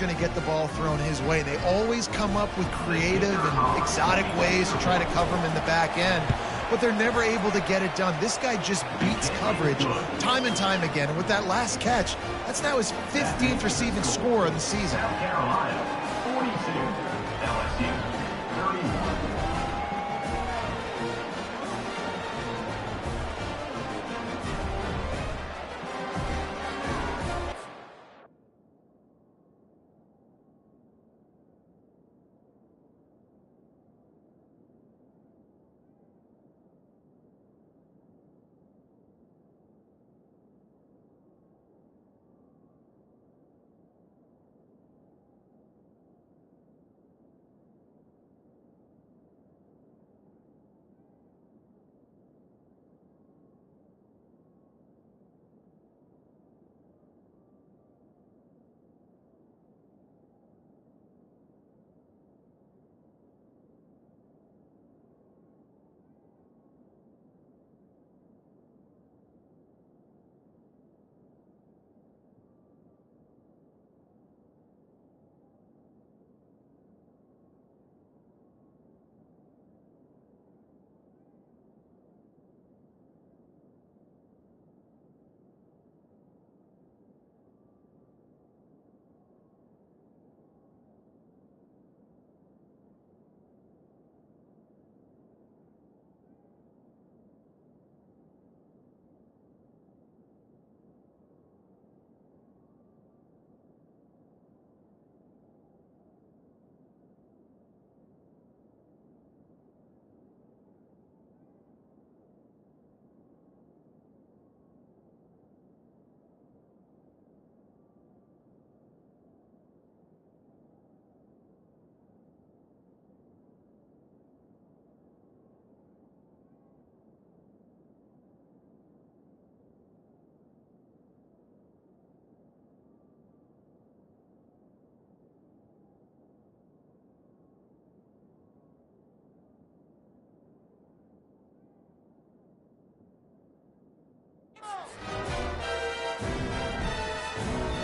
going to get the ball thrown his way. They always come up with creative and exotic ways to try to cover him in the back end, but they're never able to get it done. This guy just beats coverage time and time again. And with that last catch, that's now his 15th receiving score of the season. South Carolina, 42, LSU, 31.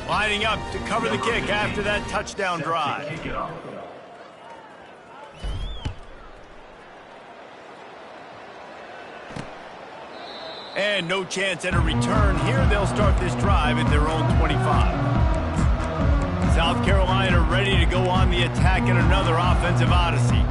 Lining up to cover the kick after that touchdown drive. And no chance at a return here. They'll start this drive at their own 25. South Carolina ready to go on the attack in another offensive odyssey.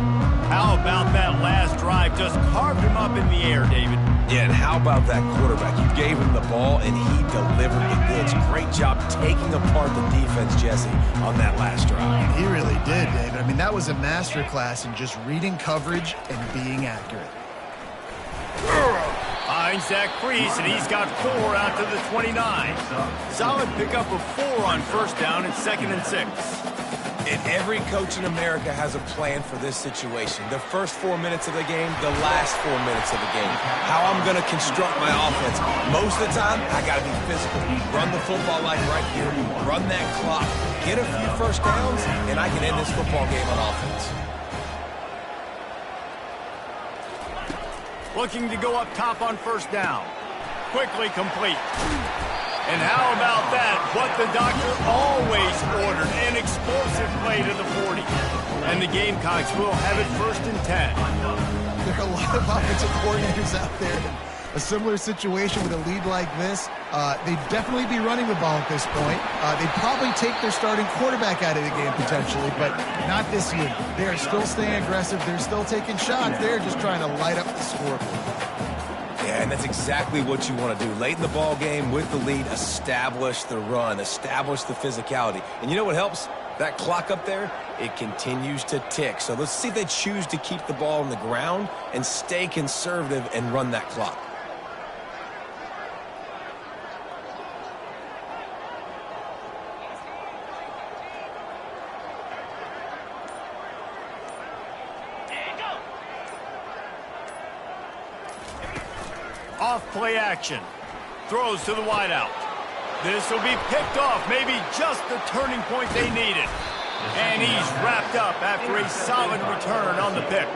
How about that last drive? Just carved him up in the air, David. Yeah, and how about that quarterback? You gave him the ball, and he delivered the goods. Great job taking apart the defense, Jesse, on that last drive. He really did, David. I mean, that was a masterclass in just reading coverage and being accurate. Finds that crease, and he's got 4 out to the 29. Solid pickup of 4 on first down and 2nd and 6. And every coach in America has a plan for this situation. The first 4 minutes of the game, the last 4 minutes of the game. How I'm going to construct my offense. Most of the time, I got to be physical. Run the football like right here. Run that clock. Get a few first downs, and I can end this football game on offense. Looking to go up top on first down. Quickly complete. And how about that? What the doctor always ordered. An explosive play to the 40. And the Gamecocks will have it 1st and 10. There are a lot of offensive coordinators out there. A similar situation with a lead like this, they'd definitely be running the ball at this point. They'd probably take their starting quarterback out of the game potentially, but not this year. They are still staying aggressive. They're still taking shots. They're just trying to light up the scoreboard. Yeah, and that's exactly what you want to do. Late in the ball game with the lead, establish the run, establish the physicality. And you know what helps? That clock up there, it continues to tick. So let's see if they choose to keep the ball on the ground and stay conservative and run that clock. Off play action. Throws to the wideout. This will be picked off. Maybe just the turning point they needed. And he's wrapped up after a solid return on the pick.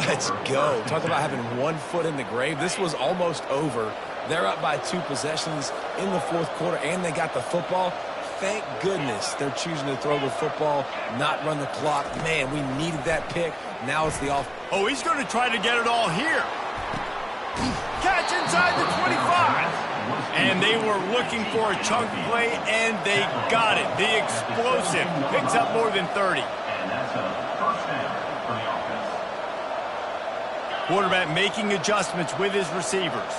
Let's go. Talk about having 1 foot in the grave. This was almost over. They're up by 2 possessions in the 4th quarter, and they got the football. thank goodness they're choosing to throw the football, not run the clock. Man, we needed that pick. Now it's the off. Oh, he's going to try to get it all here. Catch inside the 25. And they were looking for a chunk play, and they got it. The explosive picks up more than 30. And that's a first down for the offense. Quarterback making adjustments with his receivers.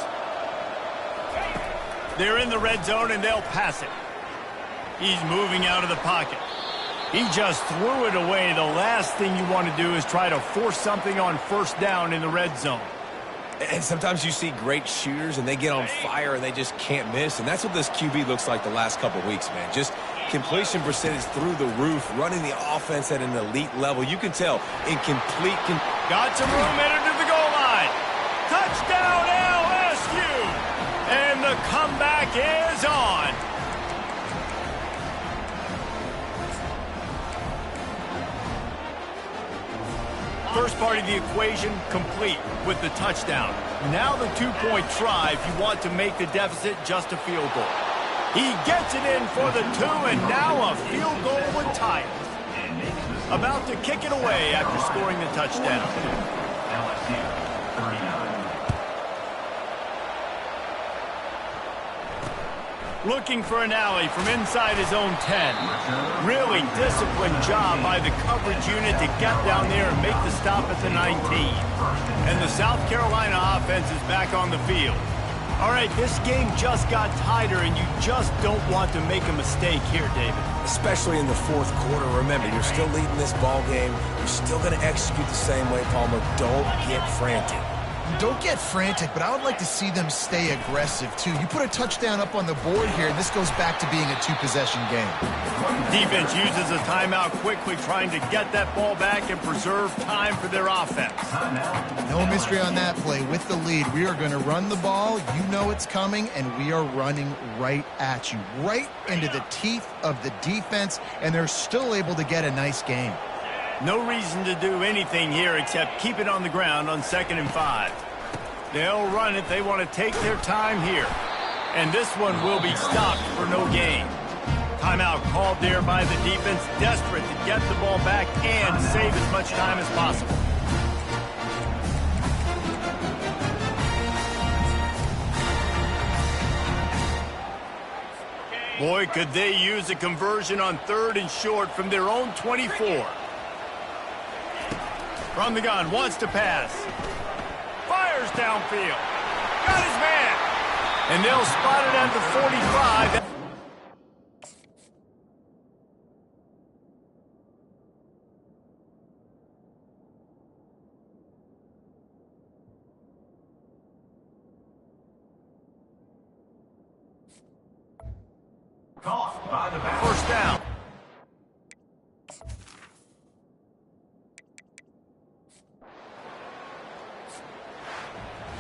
They're in the red zone, and they'll pass it. He's moving out of the pocket. He just threw it away. The last thing you want to do is try to force something on first down in the red zone. And sometimes you see great shooters, and they get on fire, and they just can't miss. And that's what this QB looks like the last couple weeks, man. Just completion percentage through the roof, running the offense at an elite level. You can tell in complete... Got some room headed to the goal line. Touchdown, LSU! And the comeback is on. First part of the equation complete with the touchdown. Now the two-point try if you want to make the deficit just a field goal. He gets it in for the two, and now a field goal would tie it. About to kick it away after scoring the touchdown. LSU 39. Looking for an alley from inside his own 10. Really disciplined job by the coverage unit to get down there and make the stop at the 19. And the South Carolina offense is back on the field. All right, this game just got tighter, and you just don't want to make a mistake here, David. Especially in the fourth quarter. Remember, you're still leading this ball game. You're still going to execute the same way, Palmer. Don't get frantic. Don't get frantic, but I would like to see them stay aggressive, too. You put a touchdown up on the board here, and this goes back to being a two-possession game. Defense uses a timeout quickly, trying to get that ball back and preserve time for their offense. No mystery on that play. With the lead, we are going to run the ball. You know it's coming, and we are running right at you, right into the teeth of the defense, and they're still able to get a nice game. No reason to do anything here except keep it on the ground on 2nd and 5. They'll run it. They want to take their time here. And this one will be stopped for no gain. Timeout called there by the defense, desperate to get the ball back and save as much time as possible. Boy, could they use a conversion on 3rd and short from their own 24. From the gun, wants to pass. Fires downfield. Got his man. And they'll spot it at the 45. Caught by the back. First down.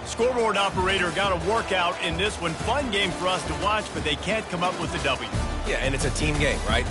Scoreboard operator got a workout in this one. Fun game for us to watch, but they can't come up with the W. Yeah, and it's a team game, right?